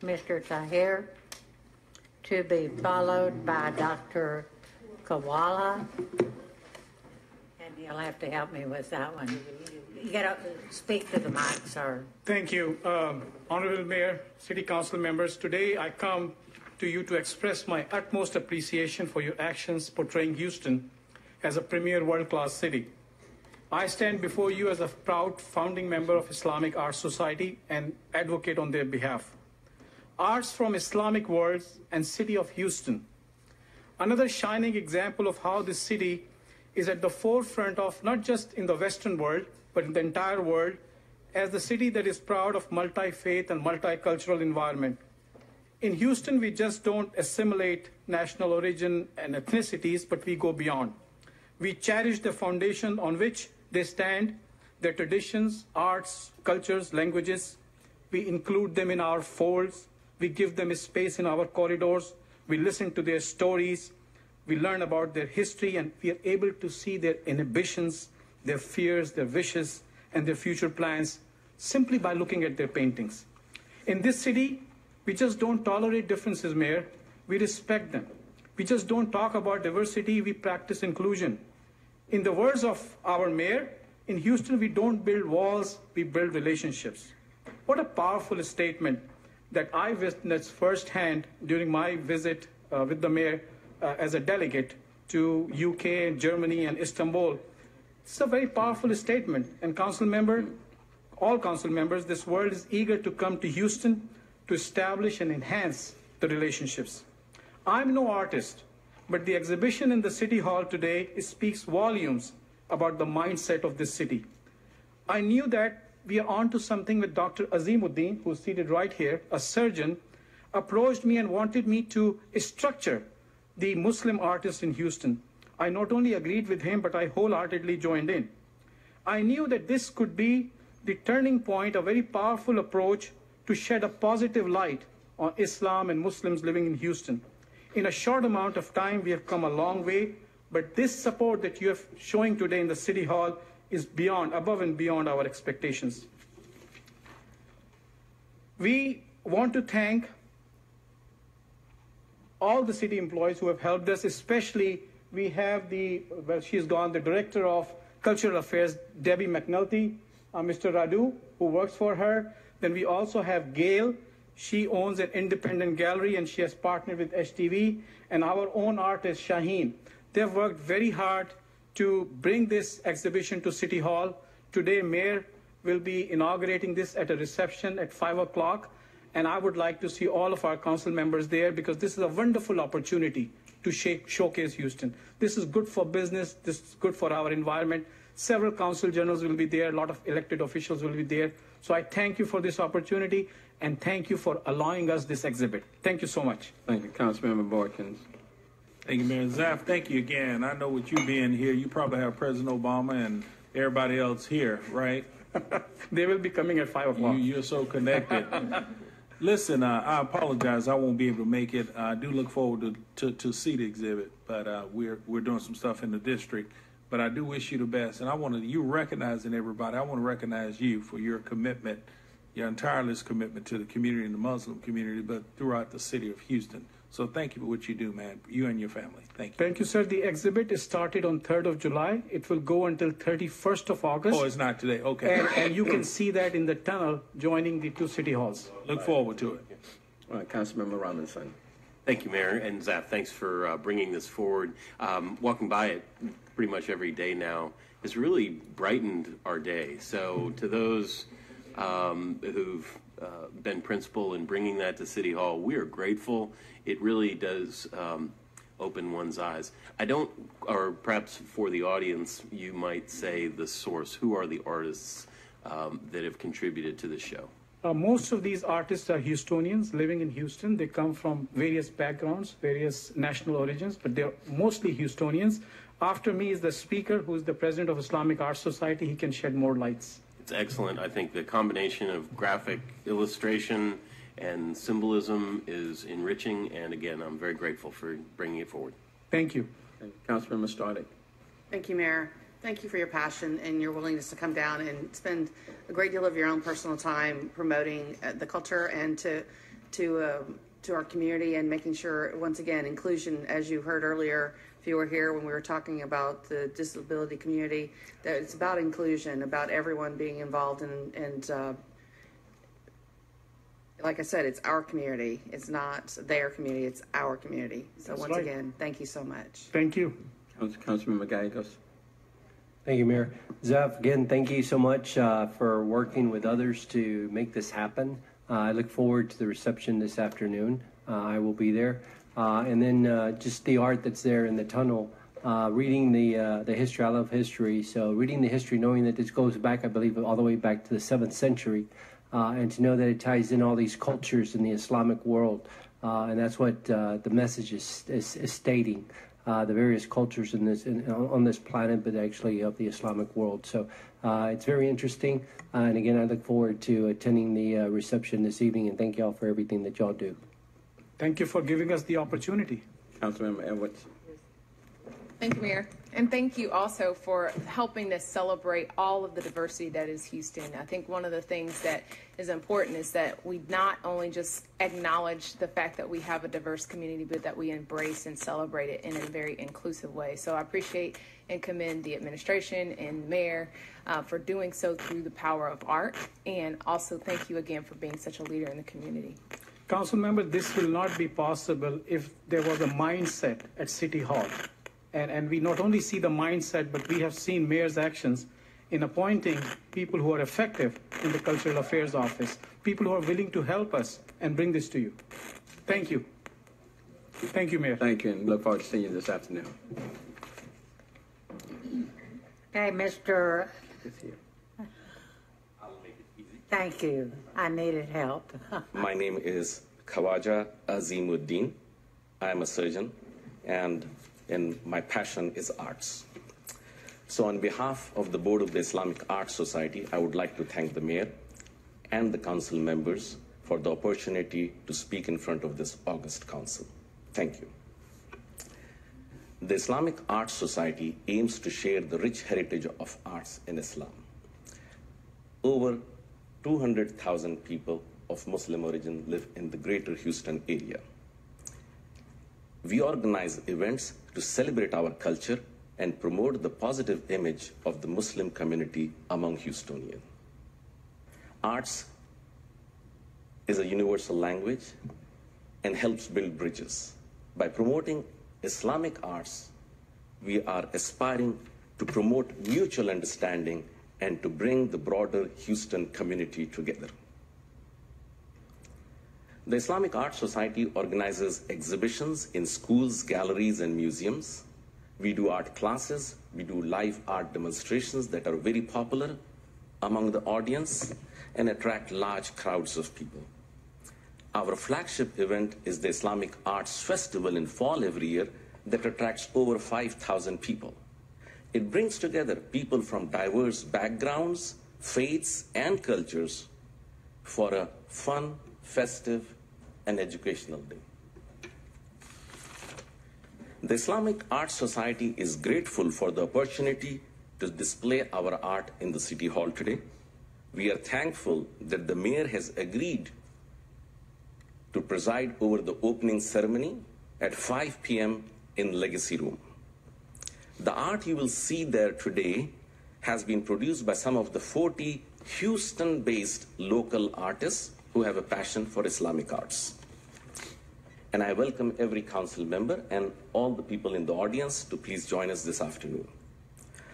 Mr. Tahir, to be followed by Dr. Kawala. And you'll have to help me with that one. You got to speak to the mic, sir. Thank you. Honorable Mayor, City Council members, today I come to you to express my utmost appreciation for your actions portraying Houston as a premier world-class city. I stand before you as a proud founding member of Islamic Arts Society and advocate on their behalf. Arts from Islamic World and City of Houston. Another shining example of how this city is at the forefront of not just in the Western world, but in the entire world, as the city that is proud of multi-faith and multicultural environment. In Houston, we just don't assimilate national origin and ethnicities, but we go beyond. We cherish the foundation on which they stand, their traditions, arts, cultures, languages. We include them in our folds. We give them a space in our corridors. We listen to their stories. We learn about their history, and we are able to see their inhibitions, their fears, their wishes, and their future plans simply by looking at their paintings. In this city, we just don't tolerate differences, Mayor. We respect them. We just don't talk about diversity. We practice inclusion. In the words of our mayor, in Houston, we don't build walls, we build relationships. What a powerful statement that I witnessed firsthand during my visit with the mayor as a delegate to UK, Germany, and Istanbul. It's a very powerful statement. And all council members, this world is eager to come to Houston to establish and enhance the relationships. I'm no artist, but the exhibition in the City Hall today speaks volumes about the mindset of this city. I knew that we are onto something with Dr. Azimuddin, who's seated right here, a surgeon, approached me and wanted me to structure the Muslim artists in Houston. I not only agreed with him, but I wholeheartedly joined in. I knew that this could be the turning point, a very powerful approach to shed a positive light on Islam and Muslims living in Houston. In a short amount of time, we have come a long way, but this support that you are showing today in the City Hall is above and beyond our expectations. We want to thank all the city employees who have helped us, especially we have she's gone, the Director of Cultural Affairs, Debbie McNulty, Mr. Radu, who works for her. Then we also have Gail. She owns an independent gallery and she has partnered with HTV, and our own artist, Shaheen. They've worked very hard to bring this exhibition to City Hall. Today, Mayor will be inaugurating this at a reception at 5 o'clock. And I would like to see all of our council members there because this is a wonderful opportunity to showcase Houston. This is good for business. This is good for our environment. Several council generals will be there. A lot of elected officials will be there. So I thank you for this opportunity and thank you for allowing us this exhibit. Thank you so much. Thank you, Councilmember Boykins. Thank you, Mayor Zaf. Thank you again. I know with you being here, you probably have President Obama and everybody else here, right? They will be coming at 5 o'clock. You're so connected. Listen, I apologize. I won't be able to make it. I do look forward to see the exhibit, but we're doing some stuff in the district. But I do wish you the best, and you recognizing everybody. I want to recognize you for your commitment, your tireless commitment to the community and the Muslim community, but throughout the city of Houston. So thank you for what you do, man. You and your family. Thank you. Thank you, sir. The exhibit is started on 3rd of July. It will go until 31st of August. Oh, it's not today. Okay. And you can see that in the tunnel joining the two city halls. Look forward to it. All right, Councilmember Robinson. Thank you, Mayor. And Zaf, thanks for bringing this forward. Walking by it pretty much every day now has really brightened our day. So to those who've been principal in bringing that to City Hall, we are grateful. It really does open one's eyes. Or perhaps for the audience, you might say the source. Who are the artists that have contributed to the show? Most of these artists are Houstonians living in Houston. They come from various backgrounds, various national origins, but they're mostly Houstonians. After me is the speaker, who is the president of Islamic Arts Society. He can shed more lights. It's excellent. I think the combination of graphic illustration and symbolism is enriching, and again, I'm very grateful for bringing it forward. Thank you. Councilmember Stardick. Thank you, Mayor. Thank you for your passion and your willingness to come down and spend a great deal of your own personal time promoting the culture and to to our community and making sure, once again, inclusion, as you heard earlier, if you were here when we were talking about the disability community, that it's about inclusion, about everyone being involved, and like I said, it's our community. It's not their community, it's our community. So That's once right. again, thank you so much. Thank you. Councilmember Gallegos. Thank you, Mayor. Zeph, again, thank you so much for working with others to make this happen. I look forward to the reception this afternoon. I will be there. And then just the art that's there in the tunnel, reading the history. I love history. So reading the history, knowing that this goes back, I believe, all the way back to the 7th century, and to know that it ties in all these cultures in the Islamic world. And that's what the message is stating. The various cultures on this planet, but actually of the Islamic world. So it's very interesting. And again, I look forward to attending the reception this evening, and thank y'all for everything that y'all do. Thank you for giving us the opportunity. Councilmember Edwards. Thank you, Mayor. And thank you also for helping us celebrate all of the diversity that is Houston. I think one of the things that is important is that we not only just acknowledge the fact that we have a diverse community, but that we embrace and celebrate it in a very inclusive way. So I appreciate and commend the administration and Mayor for doing so through the power of art. And also thank you again for being such a leader in the community. Council member, this will not be possible if there was a mindset at City Hall. And we not only see the mindset, but we have seen mayor's actions in appointing people who are effective in the Cultural Affairs Office, people who are willing to help us and bring this to you. Thank you. Thank you, Mayor. Thank you, and look forward to seeing you this afternoon. Okay, Mr. It's here. Thank you. I needed help. My name is Khawaja Azimuddin. I am a surgeon, and my passion is arts. So on behalf of the Board of the Islamic Arts Society, I would like to thank the Mayor and the council members for the opportunity to speak in front of this august council. Thank you. The Islamic Arts Society aims to share the rich heritage of arts in Islam. Over 200,000 people of Muslim origin live in the greater Houston area. We organize events to celebrate our culture and promote the positive image of the Muslim community among Houstonians. Arts is a universal language and helps build bridges. By promoting Islamic arts, we are aspiring to promote mutual understanding and to bring the broader Houston community together. The Islamic Arts Society organizes exhibitions in schools, galleries, and museums. We do art classes, we do live art demonstrations that are very popular among the audience and attract large crowds of people. Our flagship event is the Islamic Arts Festival in fall every year that attracts over 5,000 people. It brings together people from diverse backgrounds, faiths, and cultures for a fun, festive, and educational day. The Islamic Arts Society is grateful for the opportunity to display our art in the City Hall today. We are thankful that the Mayor has agreed to preside over the opening ceremony at 5 p.m. in Legacy Room. The art you will see there today has been produced by some of the 40 Houston-based local artists who have a passion for Islamic arts. And I welcome every council member and all the people in the audience to please join us this afternoon.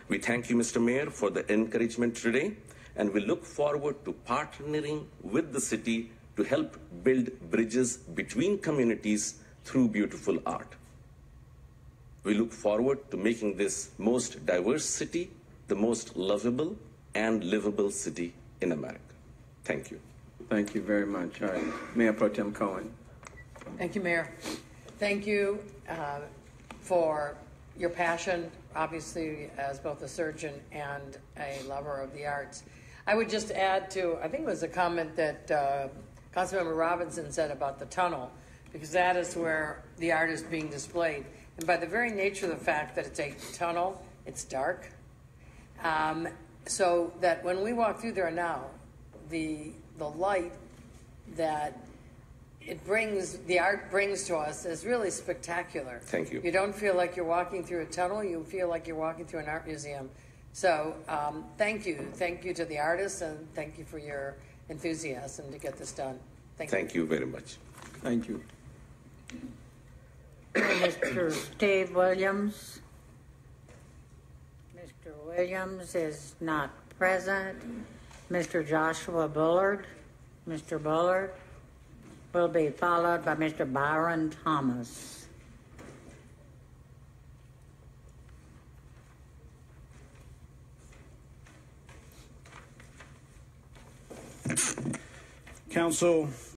We thank you, Mr. Mayor, for the encouragement today, and we look forward to partnering with the city to help build bridges between communities through beautiful art. We look forward to making this most diverse city the most lovable and livable city in America. Thank you. Thank you very much. All right. Mayor Pro Tem Cohen. Thank you, Mayor. Thank you for your passion, obviously, as both a surgeon and a lover of the arts. I would just add to, I think it was a comment that Councilmember Robinson said about the tunnel, because that is where the art is being displayed. And by the very nature of the fact that it's a tunnel, it's dark. So that when we walk through there now, the light that the art brings to us is really spectacular. Thank you. You don't feel like you're walking through a tunnel. You feel like you're walking through an art museum. So thank you. Thank you to the artists, and thank you for your enthusiasm to get this done. Thank you very much. Thank you. Mr. Steve Williams. Mr. Williams is not present. Mr. Joshua Bullard. Mr. Bullard will be followed by Mr. Byron Thomas. Council,